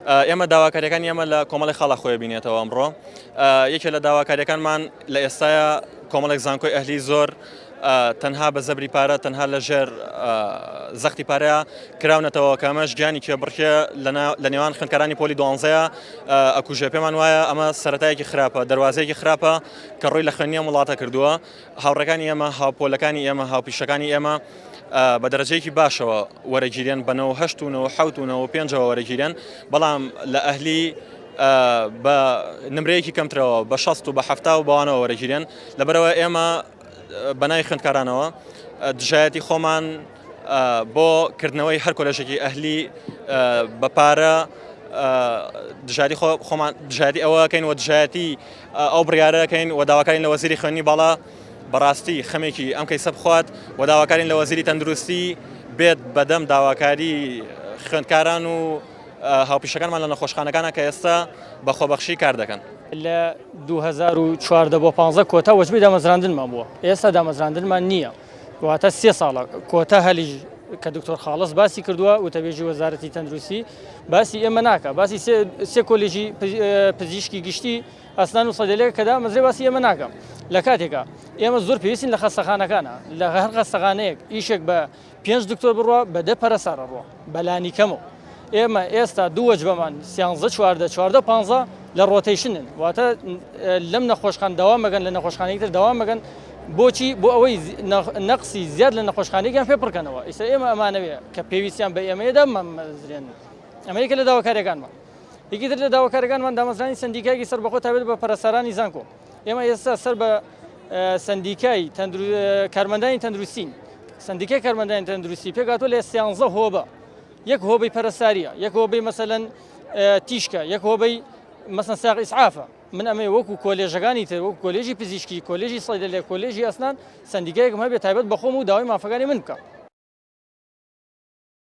ئێمە داواکاریەکان ئێمە لە کۆمەڵی خاڵە خۆی بینێتەوە ئەمڕۆ یەکێ لە داواکاریەکانمان لە ئێستاە کۆمەڵێک زانکۆی ئەهلی زۆر تەنها بە زەبری پارە تەنها لە ژێر زەختی پارەیە کراونەتەوە کەمەش گیانی کێبڕکێ لە نێوان خوێندکارانی پۆلی 12 ئەکوژێ پێمان وایە ئەمە سەرەتایەکی خراپە دەواازەیەکی خراپە کە ڕووی لە خوێنیە وڵاتە کردووە هاوڕەکانی ئێمە هاوپۆلەکانی ئێمە هاوپیشەکانی ئێمە بە دەرەجەیەکی باشەوە وەرەگیرێن بەنەوە 8 و 7 و 5 وەرەگیرێن بەڵام لە ئەهلی بە نمرەیەکی کەمترەوە بە 6 و بە 7 و بەوانەوە وەرەگیرێن لەبەرەوە ئێمە بەناوی خوێندکارانەوە دژایەتی خۆمان بۆ کردنەوەی هەر کۆلێژێکی ئەهلی بە پارە دژایەتی ئەوەکەین و دژایەتی ئەو بڕیارەکەین و داواکارین لە وەزیری خوێنی باڵا بەڕاستی خەمێکی ئەم کەیسە بخوات و داواکارین لە وەزیری تەندروستی بێت بەدەم داواکاری خوێندکاران و هاوپیشەکانمان لە نەخۆشخانەکانە کە ئێستا بە خۆبەخشی کار دەکەن. لە 2014 بۆ 15 کۆتا وەجبی دامەزراندنمان بووە ئێستا دامەزراندنمان نییە واتە 3 ساڵە کۆتا هەلیژ کە دکتۆر خاڵس باسی کردووە وتەبێژی وەزارەتی تەندروستی باسی ئێمە ناکە باسی سێ کۆلێژی پزیشکی گشتی ئەسنان و سەدەلێک کە دامەزرێ باسی ئێمە ناکە لە کاتێکە ئێمە زۆر پێویستین لە خەستەخانەکانە لە هەر خەستەخانەیەک ئیشێک بە 5 دکتۆر بڕوە بە 10 پەرەسەرە ڕوە بەلانی کەمەوە ئێمە ئێستا دوو وەجبەمان 13 15 لە ڕۆتیشنن واتە لەم نەخۆشخان داوام مەگەن لە نەخۆشخانەیەکتر داوام مەگەن بۆچی بۆ ئەوەی نەقسی زیاد لە نەخۆشخانەیەکیان پێ بڕکەنەوە ئێستا ئێمە ئەمانەوێ کە پێویستیان بە ئێمەیەدا مەمەزرێن ئەمەیەکە لە داواکاریەکانمان یەکیتر لە داواکاریەکانمان دامەزرانی سندیکایەکی سەربەخۆ تابێت بە پەرەسەرانی زانکۆ ئێمە ئێستا سەر بە سندیکای کارمەندانی تەندروستین سندیکای کارمەندانی تەندروستی پێکاتۆ لە 13 هۆبە یەک هۆبەی پەرەساریە یەک هۆبەی مەسەلەن تیشکە یەک هۆبەی مەسەن ساق ئیسعافە من ئەمێ وەکو کۆلێژەکانی تر وەکو کۆلێژی پزیشکی کۆلێژی سەیدەلێ کۆلێژی ئەسنان سندیکایەکم هەبێت تایبەت بە خۆم و داوای مافەکانی من بکە